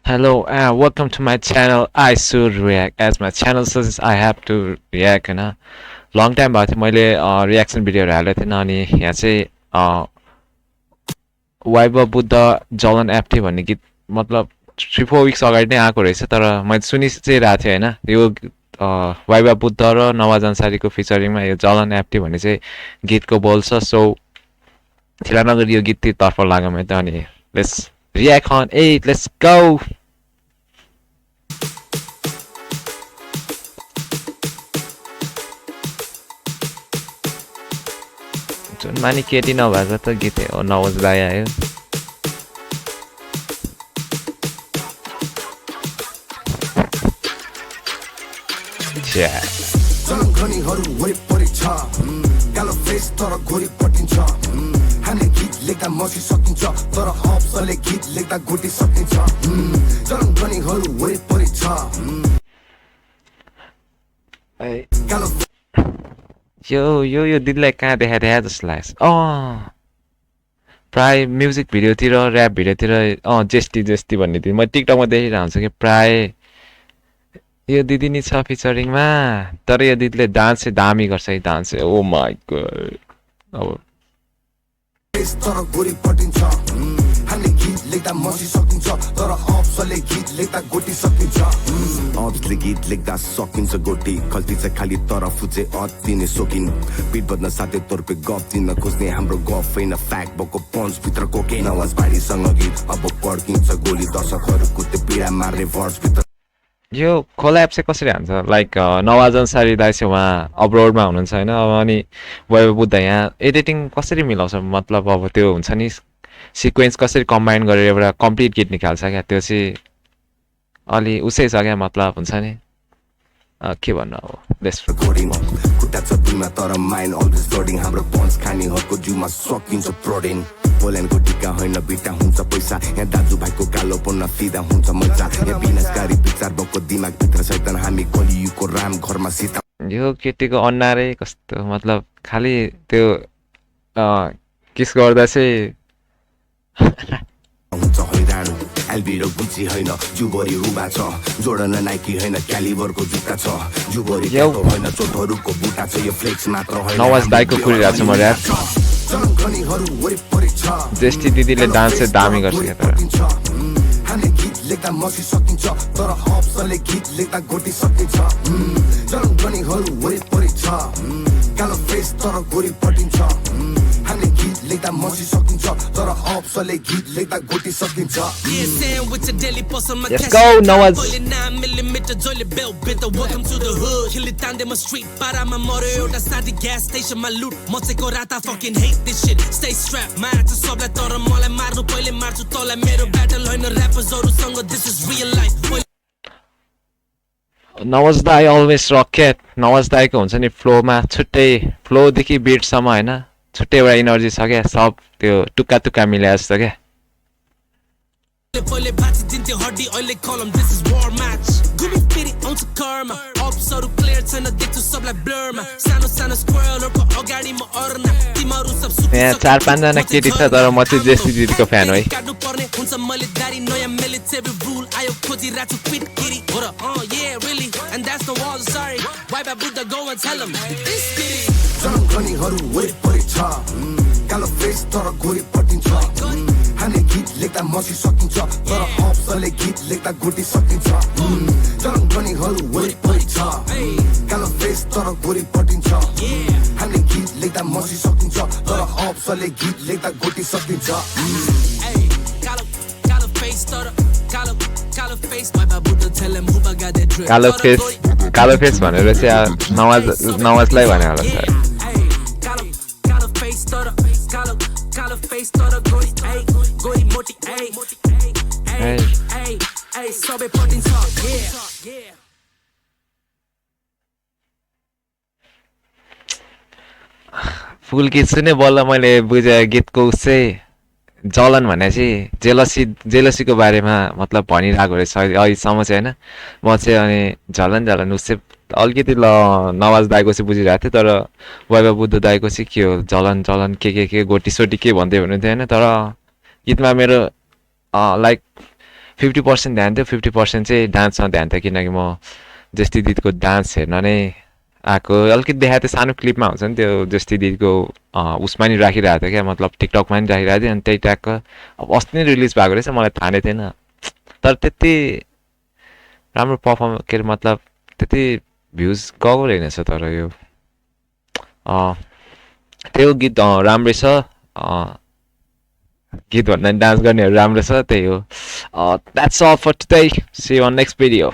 Hello and welcome to my channel. I should react. As my channel says, I have to react होइन long time भएको थियो मैले reaction भिडियोहरू हालेको थिएन अनि यहाँ चाहिँ वैभव बुद्ध जलन एप्टी भन्ने गीत मतलब 3-4 विक्स अगाडि नै आएको रहेछ तर मैले सुनि चाहिँ रहेको थिएँ होइन यो वैभव बुद्ध र नवाज अन्सारीको फिचरिङमा यो जलन एप्टी भन्ने चाहिँ गीतको बोल छ सो ढिला नगरी यो गीततर्फ लागौँ है त अनि let's react on 8 let's go जुन मानि केटी नभएको त गीत हो नवाज दाइ आयो लेख्दा मसी सकिन्छ तर अप्सले गीत लेख्दा गोटी सकिन्छ चलन ध्वनिहरू वरिपरि छ यो दिदीलाई कहाँ देखा जस्तो लाग्छ प्राय म्युजिक भिडियोतिर ऱ्याप भिडियोतिर जेस्टी भन्ने दिदी म टिकटकमा देखिरहेको हुन्छु कि प्राय यो दिदी नि छ फिचरिङमा तर यो दिदीले डान्स चाहिँ दामी गर्छ है डान्स चाहिँ ओ माई गॉड अब तर गोरी पटिन्छ हामीले गीत लेख्दा मसी सकिन्छ तर अप्सले गीत लेख्दा गोटी सकिन्छ अप्सले गीत लेख्दा सकिन्छ गोटी खल्ती चाहिँ खाली तरफ चाहिँ अति नै सोकिन पिट बद्न साथै तोर्पे गफ दिन खोज्ने हाम्रो गफ होइन फ्याक्ट भएको पन्च भित्र कोके नवाज बारीसँग गीत अब पड्किन्छ गोली दर्शकहरूको त्यो पीडा मार्ने भर्स भित्र यो कोल्याब चाहिँ कसरी हान्छ लाइक नवाज अन्सारी दाइ चाहिँ उहाँ अब्रोडमा हुनुहुन्छ होइन अनि वैभव बुद्ध यहाँ एडिटिङ कसरी मिलाउँछ मतलब अब त्यो हुन्छ नि सिक्वेन्स कसरी कम्बाइन गरेर एउटा कम्प्लिट गीत निकाल्छ क्या त्यो चाहिँ अलि उसै छ क्या मतलब हुन्छ नि के भन्नु अब लेट्स खुट्टा छ दुईमा तर माइन्ड अलवेज लोडिङ हाम्रो पन्च खानेहरूको जिउमा सकिन्छ प्रोटिन पोल्यान्डको टिका होइन बिटा हुन्छ पैसा यहाँ दाजुभाइको कालो पन्न फिदा हुन्छ मजा यहाँ विनाशकारी विचार भएको दिमागभित्र सैतन हामी कलियुगको राम घरमा सीता यो केटीको अन्नारै कस्तो मतलब खालि त्यो किस गर्दा चाहिँ हुन्छ हैरान एल्बिरो गुची होइन जुबरी रुबा छ जोडन नाइकी होइन क्यालिबरको जुत्ता छ जुबरी होइन चोटहरूको बुटा छ यो फ्लेक्स मात्र होइन नवाज दाइको कुरिरहेको छु म ऱ्याप जेस्टी दिदीले डान्स चाहिँ दामी गर्छ क्या तर हामीले गीत लेख्दा मसी सकिन्छ तर अप्सले गीत लेख्दा गोटी सकिन्छ चलन ध्वनिहरू वरिपरि छ कालो फेस तर गोरी पटिन्छ हामीले गीत लेख्दा मसी सकिन्छ तर अप्सले गीत लेख्दा गोटी सकिन्छ Let's go Nawaz Welcome to the hood Kill it down my street para my motor एउटा साथी gas station my loot म चाहिँ को राता fucking hate this shit stay strapped मार्छ सबलाई तर मलाई मार्नु पहिले मार्छु तँलाई मेरो battle होइन ऱ्यापर्सहरुसँग this is real life Nawaz दाइ अलवेज रकेट नवाज दाइको हुन्छ नि फ्लोमा छुट्टै फ्लोदेखि बिटसम्म होइन छुट्टै एउटा इनर्जी छ क्या सब त्यो टुक्का टुक्का मिले जस्तो क्या पहिले भाँची दिन्थ्यो हड्डी अहिले कलम this is war match गुमी फेरि आउँछ कर्मा अप्सहरु क्लियर छैन देख्छु सबलाई ब्लरमा सानो सानो स्क्वायरहरुको अगाडि म अर्ना तिमीहरु सब सुत्छ यहाँ 4-5 जना केटी छ तर म चाहिँ जेसी दिदीको फ्यान हो काट्नु पर्ने हुन्छ मैले दारी नयाँ मिलिटरी रुल आयो खोजी राछु पिट किरी हो र yeah really and that's the wall sorry why bad buddha go and tell him this kitty चलन ध्वनिहरू वरिपरि छ कालो फेस तर गोरी पटिन्छ हामीले गीत लेख्दा मसी सकिन्छ तर अप्सले गीत लेख्दा गोटी सकिन्छ चलन ध्वनिहरू वरिपरि छ कालो फेस तर गोरी पटिन्छ हामीले गीत लेख्दा मसी सकिन्छ तर अप्सले गीत लेख्दा गोटी सकिन्छ कालो फेस भनेर चाहिँ नवाजलाई भने होला sir Color face, thought a goy moti, ay, sobe potting talk, yeah. फुल गीत सुने बल्ल मैले बुझे गीतको चाहिँ जलन भने चाहिँ जेलसीको बारेमा मतलब भनिरहेको रहेछ अहिलेसम्म चाहिँ होइन म चाहिँ अनि झलन उसै अलिकति नवाज दाइको चाहिँ बुझिरहेको थिएँ तर वैभव बुद्ध दाइको चाहिँ के हो जलन के गोटी सोटी के भन्दै हुनुहुन्थ्यो होइन तर गीतमा मेरो लाइक 50% ध्यान थियो 50% चाहिँ डान्समा ध्यान थियो किनकि म जस्ती दिदीको डान्स हेर्न नै आएको अलिकति देखाएको थियो सानो क्लिपमा हुन्छ नि त्यो जस्ती दिदीको उसमा नि राखिरहेको थियो क्या मतलब टिकटकमा नि राखिरहेको थियो अनि त्यही ट्यागको अब अस्ति नै रिलिज भएको रहेछ मलाई थाहा नै थिएन तर त्यति राम्रो पर्फर्म के अरे मतलब त्यति भ्युज गएको रहेनछ तर यो त्यो गीत राम्रै छ गीत भन्दा डान्स गर्नेहरू राम्रो छ त्यही हो that's all for today see you on next video